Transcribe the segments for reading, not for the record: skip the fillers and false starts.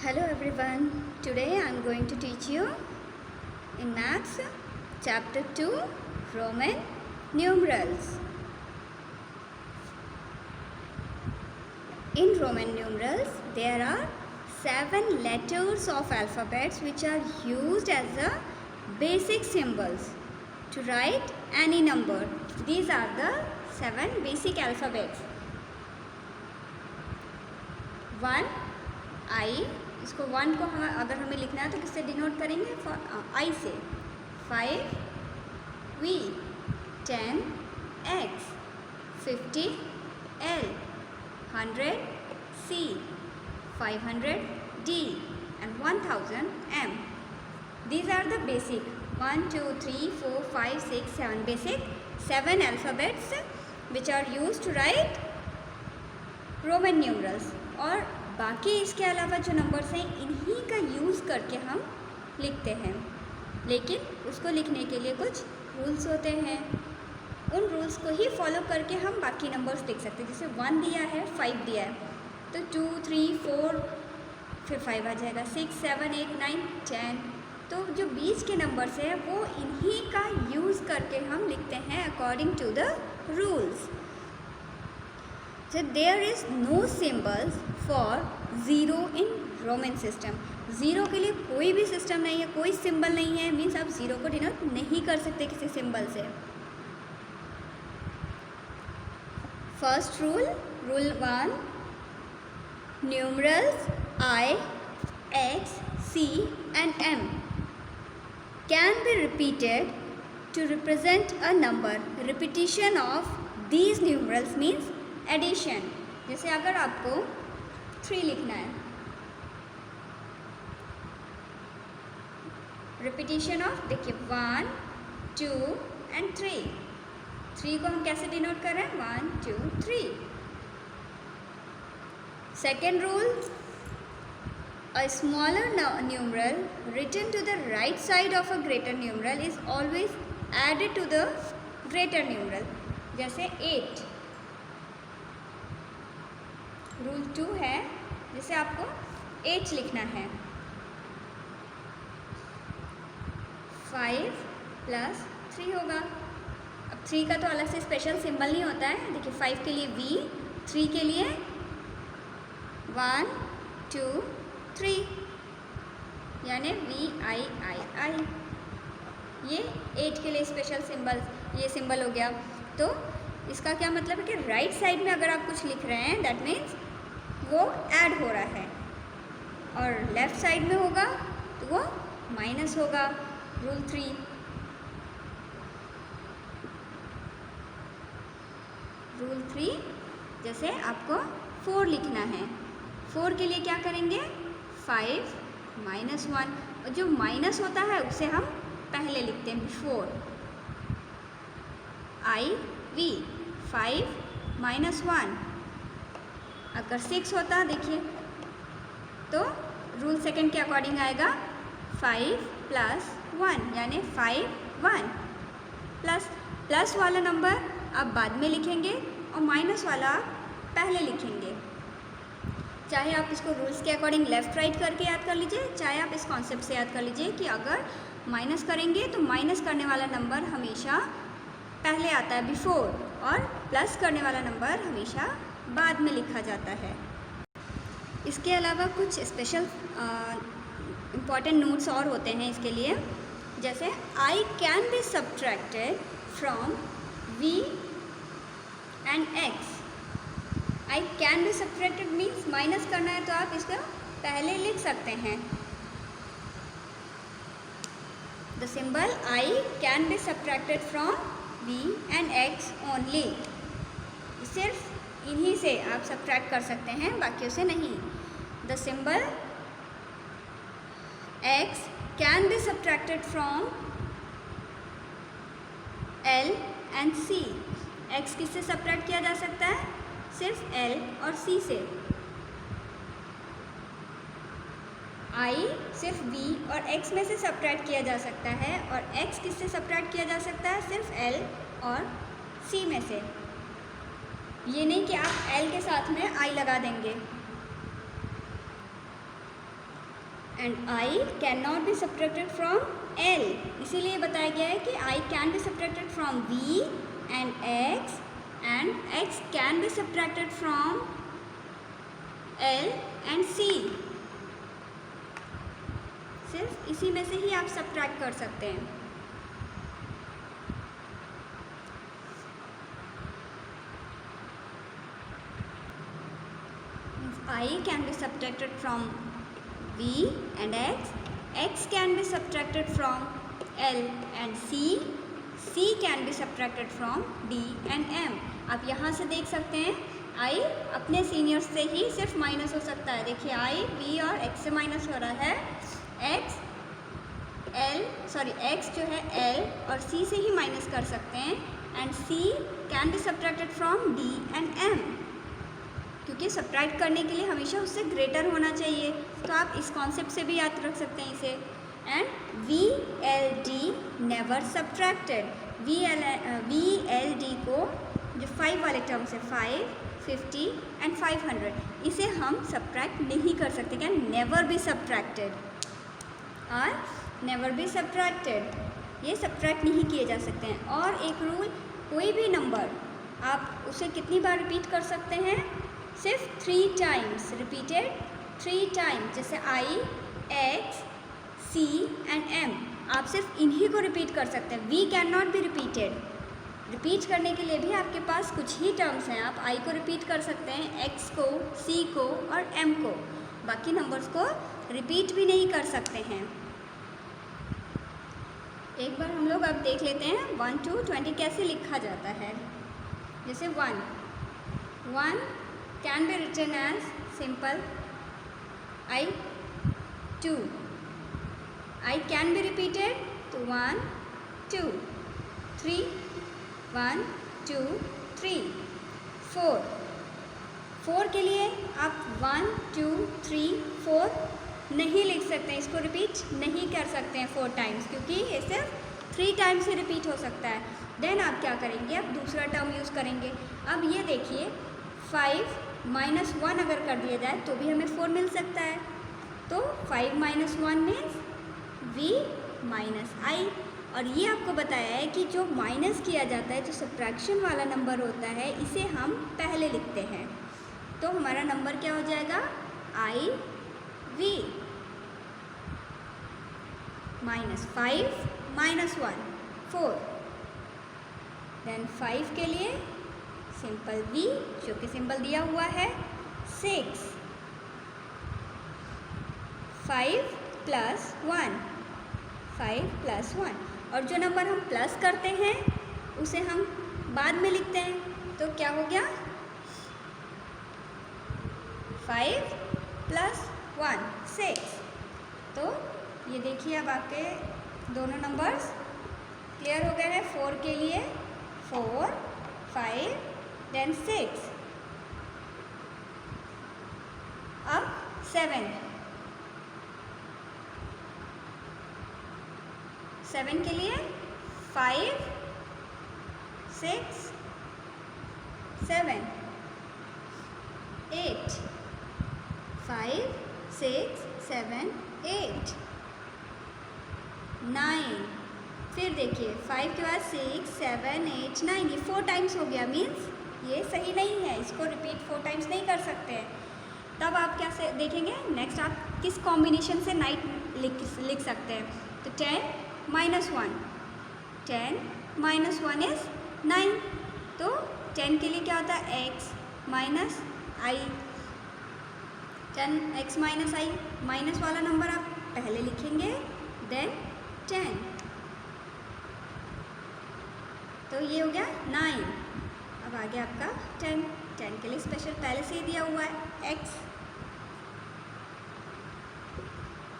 Hello everyone, today I am going to teach you in Maths Chapter 2 Roman Numerals. In Roman numerals there are 7 letters of alphabets which are used as the basic symbols to write any number. These are the 7 basic alphabets. 1 I, इसको 1 को हम अगर हमें लिखना है तो किससे denote करेंगे? I से. 5 V, 10 X, 50 L, 100 C, 500 D and 1000 M. These are the basic 1, 2, 3, 4, 5, 6, 7 basic 7 alphabets which are used to write Roman numerals. और बाकी इसके अलावा जो नंबर्स हैं इन्हीं का यूज़ करके हम लिखते हैं, लेकिन उसको लिखने के लिए कुछ रूल्स होते हैं. उन रूल्स को ही फॉलो करके हम बाकी नंबर्स लिख सकते हैं. जैसे 1 दिया है, 5 दिया है तो 2, 3, 4 फिर 5 आ जाएगा, 6, 7, 8, 9, 10. तो जो बीच के नंबर्स हैं वो इन्हीं का यूज़ करके हम लिखते हैं according to the rules. So there is no symbols for zero in Roman system. Zero के लिए कोई भी सिस्टम नहीं है, कोई सिंबल नहीं है. मीन्स आप ज़ीरो को डिनोट नहीं कर सकते किसी सिंबल से. First rule 1, numerals I, X, C and M can be repeated to represent a number. Repetition of these numerals means addition. जैसे अगर आपको 3 लिखना है, रिपीटिशन ऑफ देखिए 1, 2 एंड 3. 3 को हम कैसे डिनोट कर रहे हैं? 1, 2, 3. Second rule, a smaller numeral written to the right side of a greater numeral is always added to the greater numeral. जैसे 8. रूल 2 है, जैसे आपको 8 लिखना है, 5 + 3 होगा. अब 3 का तो अलग से स्पेशल सिंबल नहीं होता है. देखिए 5 के लिए V, 3 के लिए 1, 2, 3 यानी VIII. ये 8 के लिए स्पेशल सिंबल, ये सिंबल हो गया. तो इसका क्या मतलब है कि राइट साइड में अगर आप कुछ लिख रहे हैं दैट मीन्स वो ऐड हो रहा है, और लेफ़्ट साइड में होगा तो वो माइनस होगा. रूल 3. रूल 3, जैसे आपको 4 लिखना है, 4 के लिए क्या करेंगे? 5 - 1. और जो माइनस होता है उसे हम पहले लिखते हैं बिफोर. IV 5 - 1. अगर 6 होता देखिए तो रूल सेकंड के अकॉर्डिंग आएगा 5 + 1 यानी 5, 1. प्लस वाला नंबर आप बाद में लिखेंगे और माइनस वाला आप पहले लिखेंगे. चाहे आप इसको रूल्स के अकॉर्डिंग लेफ़्ट राइट करके याद कर लीजिए, चाहे आप इस कॉन्सेप्ट से याद कर लीजिए कि अगर माइनस करेंगे तो माइनस करने वाला नंबर हमेशा पहले आता है बिफोर, और प्लस करने वाला नंबर हमेशा बाद में लिखा जाता है. इसके अलावा कुछ स्पेशल इम्पॉर्टेंट नोट्स और होते हैं इसके लिए. जैसे I can be subtracted from V and X. I can be subtracted means minus करना है तो आप इसका पहले लिख सकते हैं. The symbol I can be subtracted from V and X only. सिर्फ इन्हीं से आप सब्ट्रैक्ट कर सकते हैं, बाकियों से नहीं. The symbol X can be subtracted from L and C. X किससे सब्ट्रैक्ट किया जा सकता है? सिर्फ L और C से. I सिर्फ V और X में से सब्ट्रैक्ट किया जा सकता है, और X किससे सब्ट्रैक्ट किया जा सकता है? सिर्फ L और C में से. ये नहीं कि आप L के साथ में I लगा देंगे. And I can not be subtracted from L, इसीलिए बताया गया है कि I can be subtracted from V and X can be subtracted from L and C। सिर्फ इसी में से ही आप सब्ट्रैक्ट कर सकते हैं। I can be subtracted from V and X can be subtracted from L and C can be subtracted from D and M। आप यहाँ से देख सकते हैं I अपने सीनियर्स से ही सिर्फ माइनस हो सकता है। देखिए I V और X से माइनस हो रहा है, X जो है L और C से ही माइनस कर सकते हैं and C can be subtracted from D and M, क्योंकि सब्ट्रैक्ट करने के लिए हमेशा उससे ग्रेटर होना चाहिए। तो आप इस कॉन्सेप्ट से भी याद रख सकते हैं इसे। And VLD never subtracted, VLD को जो 5 वाले टर्म्स है 5, 50 एंड 500, इसे हम सब्ट्रैक्ट नहीं कर सकते। क्या नेवर बी सब्ट्रैक्टेड और नेवर बी सब्ट्रैक्टेड, ये सब्ट्रैक्ट नहीं किए जा सकते हैं। और एक रूल, कोई भी नंबर आप उसे कितनी बार रिपीट कर सकते हैं, सिर्फ 3 टाइम्स, रिपीटेड 3 टाइम्स। जैसे I, X, C and M, आप सिर्फ इन्हीं को रिपीट कर सकते हैं। V can not be repeated, repeat करने के लिए भी आपके पास कुछ ही टर्म्स हैं। आप I को रिपीट कर सकते हैं, X को, C को और M को, बाकी नंबर्स को रिपीट भी नहीं कर सकते हैं। एक बार हम लोग अब देख लेते हैं 1 to 20 कैसे लिखा जाता है। जैसे 1 can be written as simple I, 2, I can be repeated to 1, 2, 3, 1, 2, 3, 4 के लिए आप 1, 2, 3, 4 नहीं लिख सकते हैं, इसको रिपीट नहीं कर सकते हैं 4 टाइम्स, क्योंकि ये सिर्फ 3 टाइम्स ही रिपीट हो सकता है। देन आप क्या करेंगे, आप दूसरा टर्म यूज़ करेंगे। अब ये देखिए 5 -1 अगर कर दिया जाए तो भी हमें 4 मिल सकता है। तो 5 - 1 मीन्स V - I। और ये आपको बताया है कि जो माइनस किया जाता है, जो सब्ट्रैक्शन वाला नंबर होता है, इसे हम पहले लिखते हैं। तो हमारा नंबर क्या हो जाएगा, IV -5 -1 4। देन 5 के लिए सिंपल V, जो कि सिंबल दिया हुआ है 6, 5 + 1, 5 + 1। और जो नंबर हम प्लस करते हैं उसे हम बाद में लिखते हैं। तो क्या हो गया, 5 + 1 6। तो ये देखिए अब आपके दोनों नंबर्स क्लियर हो गए हैं। 4 के लिए 4, 5 देन 6। अब 7 के लिए 5, 6, 7 8, 5, 6, 7 8 9। फिर देखिए 5 के बाद 6, 7 8 9, ये 4 टाइम्स हो गया, मीन्स ये सही नहीं है, इसको रिपीट 4 टाइम्स नहीं कर सकते। तब आप क्या से देखेंगे, नेक्स्ट आप किस कॉम्बिनेशन से नाइट लिख सकते हैं। तो 10 - 1, 10 - 1 इज़ 9। तो 10 के लिए क्या होता है, X - I, 10X - I, minus वाला नंबर आप पहले लिखेंगे, देन 10। तो ये हो गया 9। अब आगे आपका 10 के लिए स्पेशल पहले से ही दिया हुआ है X।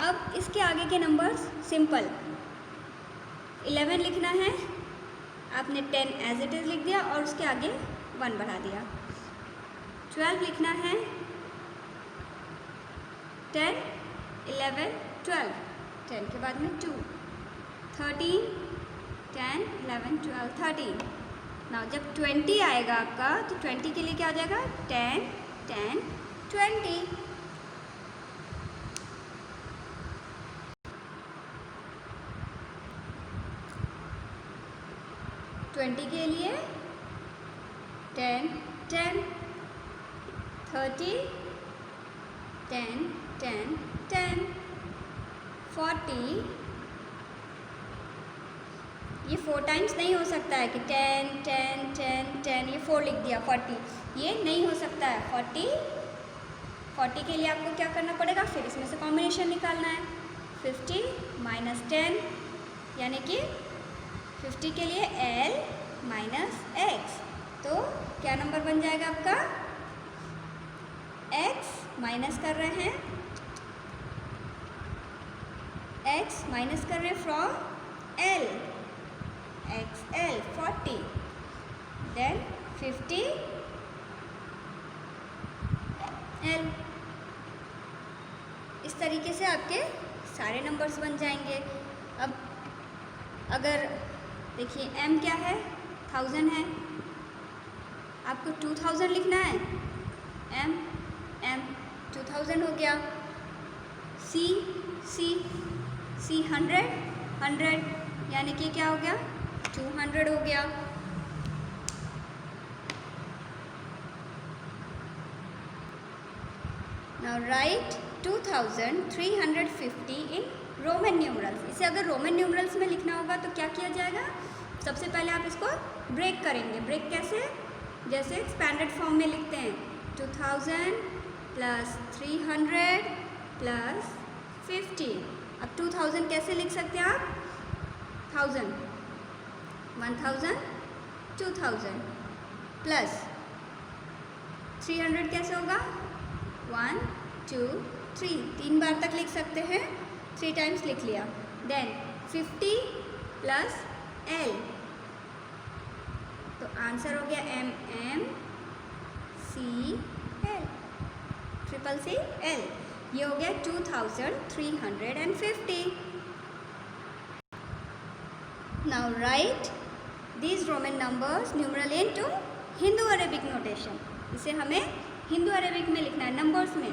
अब इसके आगे के नंबर्स सिंपल, 11 लिखना है, आपने 10 एज इट इज़ लिख दिया और उसके आगे 1 बढ़ा दिया। 12 लिखना है, 10 11 12, 10 के बाद में 2। 13 10 11 12 13। नाउ जब 20 आएगा आपका, तो 20 के लिए क्या आ जाएगा, 10 10 20। 20 के लिए 10 10, 30 10 10 10, 40, ये 4 टाइम्स नहीं हो सकता है कि 10 10 10 10 ये 4 लिख दिया 40, ये नहीं हो सकता है। 40 के लिए आपको क्या करना पड़ेगा, फिर इसमें से कॉम्बिनेशन निकालना है। 50 माइनस 10 यानी कि 50 के लिए L माइनस एक्स, तो क्या नंबर बन जाएगा आपका, x माइनस कर रहे हैं, x माइनस कर रहे हैं from L, XL 40, then 50 L। इस तरीके से आपके सारे नंबर्स बन जाएंगे। अब अगर देखिए m क्या है, 1000 है, आपको 2000 लिखना है, m 2000 हो गया। c 100 यानी कि क्या हो गया, 200 हो गया। Now right 2350 in Roman numerals. इसे अगर रोमन न्यूमरल्स में लिखना होगा तो क्या किया जाएगा, सबसे पहले आप इसको ब्रेक करेंगे। ब्रेक कैसे, जैसे एक्सपैंडेड फॉर्म में लिखते हैं 2000 प्लस 300 प्लस 50। अब 2000 कैसे लिख सकते हैं आप, 1000 1000 2000 प्लस 300 कैसे होगा, 1 2 3, 3 बार तक लिख सकते हैं, 3 टाइम्स लिख लिया। देन 50 प्लस L, तो आंसर हो गया MM C L, triple C L, ये हो गया 2350। Now right these Roman numbers numeral into Hindu Arabic notation. इसे हमें हिंदू अरेबिक में लिखना है नंबर्स में।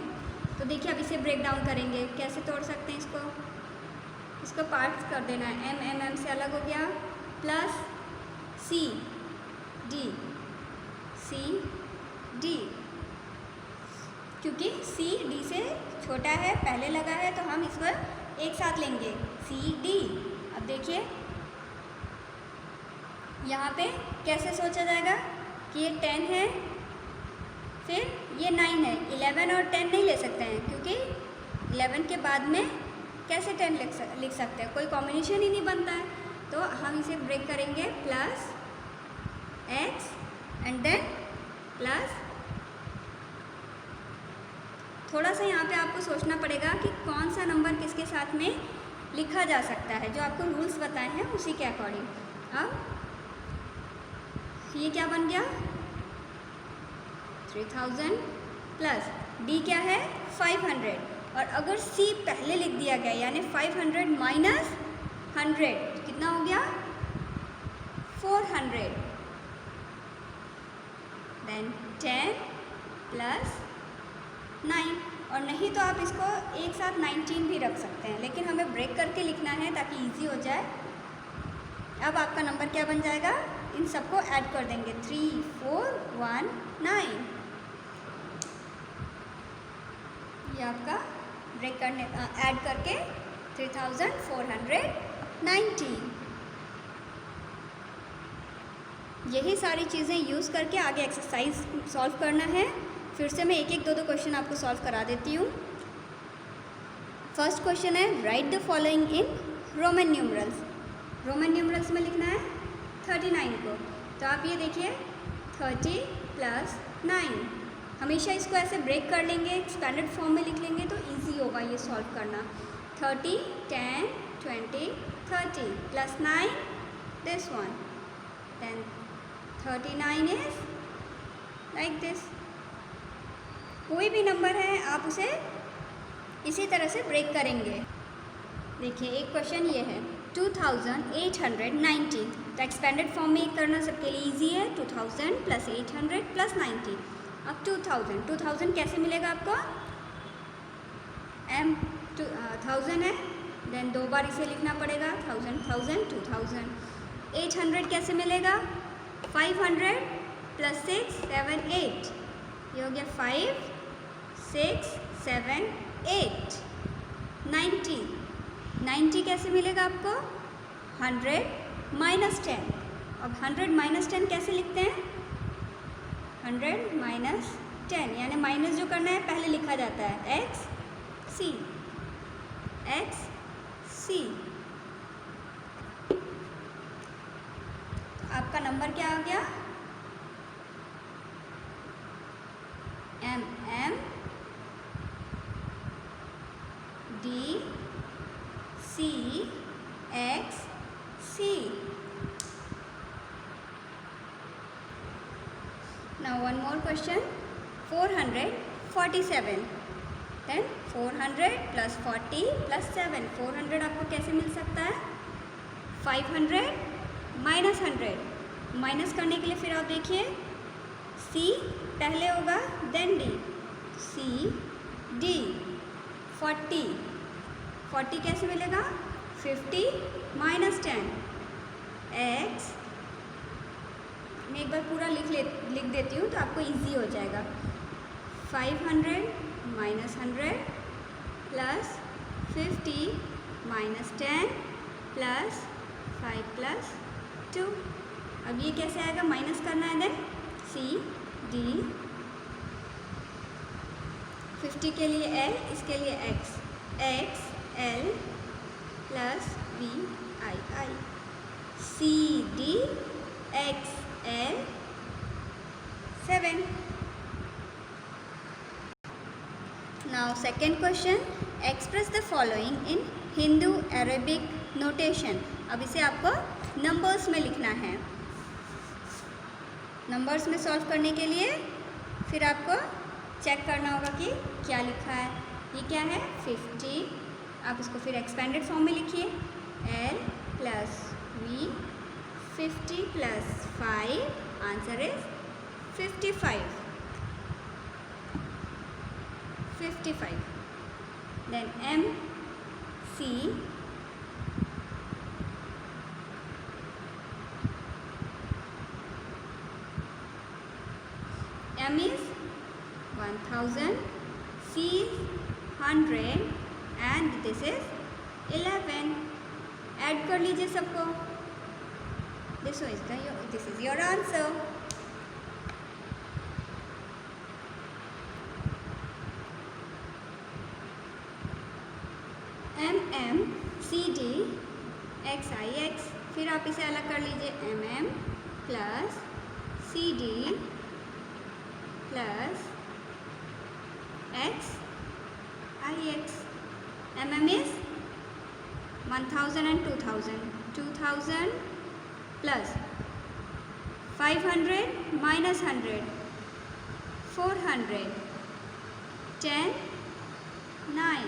तो देखिए अब इसे ब्रेक डाउन करेंगे, कैसे तोड़ सकते हैं इसको पार्ट्स कर देना है। M से अलग हो गया, प्लस C D, क्योंकि C D से छोटा है, पहले लगा है, तो हम इसको एक साथ लेंगे C D। अब देखिए यहाँ पे कैसे सोचा जाएगा कि ये 10 है, फिर ये 9 है, 11 और 10 नहीं ले सकते हैं, क्योंकि 11 के बाद में कैसे 10 लिख सकते हैं, कोई कॉम्बिनेशन ही नहीं बनता है। तो हम इसे ब्रेक करेंगे, plus x and then plus, थोड़ा सा यहाँ पे आपको सोचना पड़ेगा कि कौन सा नंबर किसके साथ में लिखा जा सकता है, जो आपको रूल्स बताए हैं उसी के अकॉर्डिंग। अब ये क्या बन गया, 3000 प्लस D क्या है, 500, और अगर C पहले लिख दिया गया यानी 500 माइनस 100 कितना हो गया, 400। देन 10 प्लस 9, और नहीं तो आप इसको एक साथ 19 भी रख सकते हैं, लेकिन हमें ब्रेक करके लिखना है ताकि इजी हो जाए। अब आपका नंबर क्या बन जाएगा, इन सबको ऐड कर देंगे, 3 4 1 9। ये आपका ब्रेक करने ऐड करके 3490। यही सारी चीज़ें यूज़ करके आगे एक्सरसाइज सॉल्व करना है। फिर से मैं एक एक दो कक्वेश्चन आपको सॉल्व करा देती हूँ। फर्स्ट क्वेश्चन है, right the following in Roman numerals. Roman numerals में लिखना है 39 को, तो आप ये देखिए 30 प्लस 9, हमेशा इसको ऐसे ब्रेक कर लेंगे, एक्सपैंडेड फॉर्म में लिख लेंगे तो इजी होगा ये सॉल्व करना। 30 10 20 30 plus 9 this one, then 39 is like this. कोई भी नंबर है आप उसे इसी तरह से ब्रेक करेंगे। देखिए एक क्वेश्चन ये है 2890, तो एक्सपेंडेड फॉर्म में करना सबके लिए इजी है। 2000 प्लस 800 प्लस 90। अब 2000 कैसे मिलेगा आपको, m 1000 है, देन दो बार इसे लिखना पड़ेगा 1000 1000 2000, 800 कैसे मिलेगा? 500 प्लस 6 7 8, ये हो गया 5 6 7 8। 90 कैसे मिलेगा आपको? 100 माइनस 10। अब 100 माइनस 10 कैसे लिखते हैं? 100 माइनस 10, यानी माइनस जो करना है पहले लिखा जाता है एक्स सी। आपका नंबर क्या आ गया? MM D C X C। Now one more question. 447, then 400 plus 40 plus 7, 400 आपको कैसे मिल सकता है? 500 माइनस 100, माइनस करने के लिए फिर आप देखिए C पहले होगा देन D, C D। 40 कैसे मिलेगा? 50 माइनस 10 x। मैं एक बार पूरा लिख देती हूँ तो आपको इजी हो जाएगा। 500 minus 100 plus 50 minus 10 plus 5 plus 2। अब ये कैसे आएगा? माइनस करना है देन C D। 50 के लिए L, इसके लिए X, X L plus B I I, C D X L 7। Now second question, express the following in Hindu Arabic notation। अब इसे आपको नंबर्स में लिखना है। नंबर्स में सॉल्व करने के लिए फिर आपको चेक करना होगा कि क्या लिखा है। ये क्या है? 50, आप इसको फिर एक्सपेंडेड फॉर्म में लिखिए L plus V। 50 plus 5, answer is 55। Then M C M is 1000, C is 100 and this is 11। Add कर लीजिए सबको। This is your answer। MM CD XIX, फिर आप इसे अलग कर लीजिए MM plus CD plus XIX। MM is 1000 and 2000 plus 500 minus 100 400 10 9।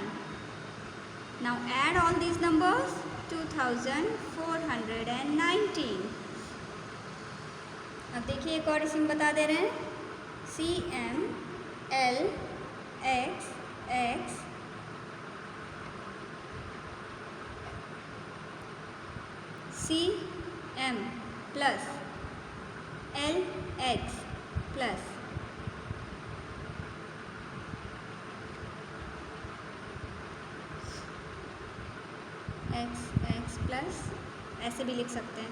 Now add all these numbers 2419। अब देखिए एक और इसमें बता दे रहे हैं CM L X X CM plus L X plus X plus, ऐसे भी लिख सकते हैं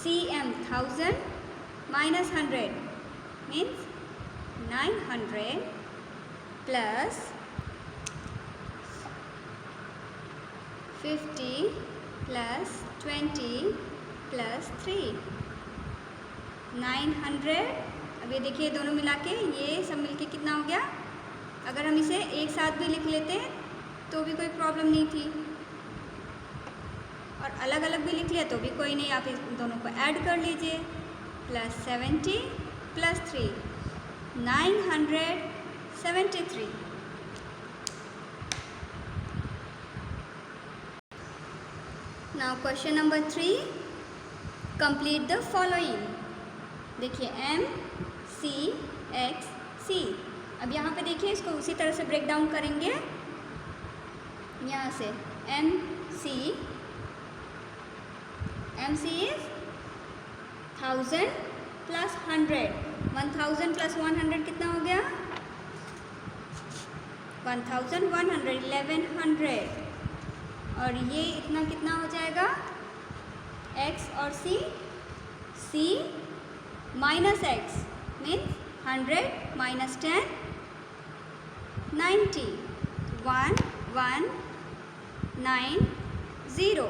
CM 1000 minus 100 means 900 plus 50 plus 20 plus 3 900। अब ये देखिए दोनों मिला के ये सब मिलके कितना हो गया? अगर हम इसे एक साथ भी लिख लेते तो भी कोई प्रॉब्लम नहीं थी, और अलग अलग भी लिख लिया तो भी कोई नहीं। आप इन दोनों को ऐड कर लीजिए plus 70 plus 3 973। Now question number 3, complete the following. देखिए M C X C। अब यहाँ पे देखिए इसको उसी तरह से ब्रेक डाउन करेंगे। यहाँ से M C is 1000 plus 100, 1000 plus 100 कितना हो गया? 1100, 1100। और ये इतना कितना हो जाएगा? x और c minus x means 100 minus 10 90, 1190।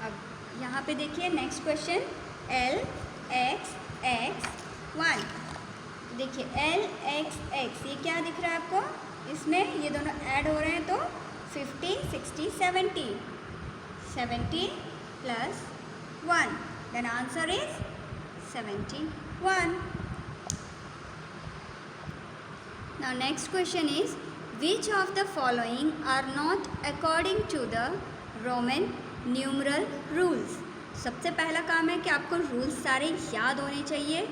अब यहाँ पे देखिए next question, l x x 1। देखिए l x x ये क्या दिख रहा है आपको? इसमें ये दोनों ऐड हो रहे हैं तो 50 60 70, 70 plus 1, then answer is 71। Now next question is, which of the following are not according to the Roman numeral rules? सबसे पहला काम है कि आपको रूल्स सारे याद होने चाहिए,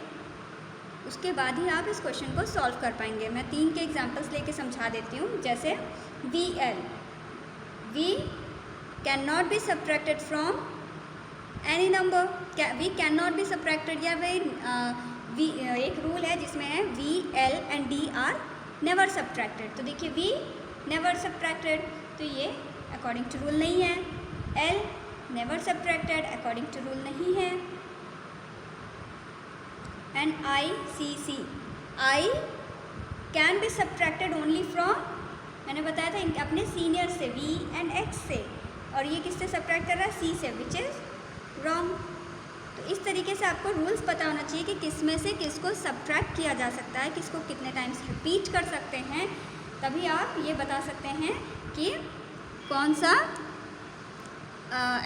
उसके बाद ही आप इस क्वेश्चन को सॉल्व कर पाएंगे। मैं 3 के एग्जांपल्स लेके समझा देती हूँ। जैसे VL, V can not be subtracted from any number, V can not be subtracted, या फिर एक रूल है जिसमें है V, L and D are never subtracted. तो देखिए V नेवर सब्ट्रैक्टेड, तो ये अकॉर्डिंग टू रूल नहीं है। L never subtracted, according to rule नहीं है। And I, C, C, I can be subtracted only from, मैंने बताया था अपने सीनियर से V एंड X से, और ये किससे सब्ट्रैक्ट कर रहा है? C से, विच इज़ रॉन्ग। तो इस तरीके से आपको रूल्स पता होना चाहिए कि किस में से किसको सब्ट्रैक्ट किया जा सकता है, किसको कितने टाइम्स रिपीट कर सकते हैं, तभी आप ये बता सकते हैं कि कौन सा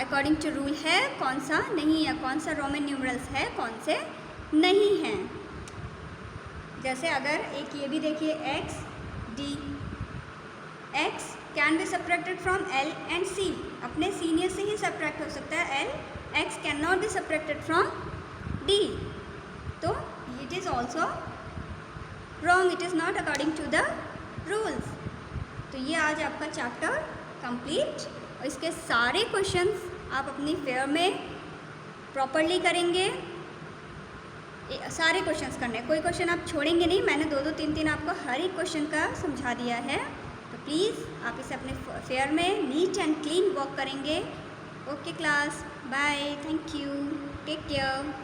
अकॉर्डिंग टू रूल है, कौन सा नहीं है, कौन सा रोमन न्यूमरल्स है, कौन से नहीं हैं। जैसे अगर एक ये भी देखिए x d, x can be subtracted from L and C, अपने सीनियर से ही सब्ट्रैक्ट हो सकता है L, x can not be subtracted from D, तो it is also wrong, it is not according to the rules. तो ये आज आपका चैप्टर कंप्लीट, और इसके सारे क्वेश्चंस आप अपनी फेयर में प्रॉपरली करेंगे, सारे क्वेश्चंस करने, कोई क्वेश्चन आप छोड़ेंगे नहीं। मैंने 2-2 3-3 आपको हर एक क्वेश्चन का समझा दिया है, तो प्लीज़ आप इसे अपने फेयर में नीट एंड क्लीन वर्क करेंगे। Okay class, bye, thank you, take care.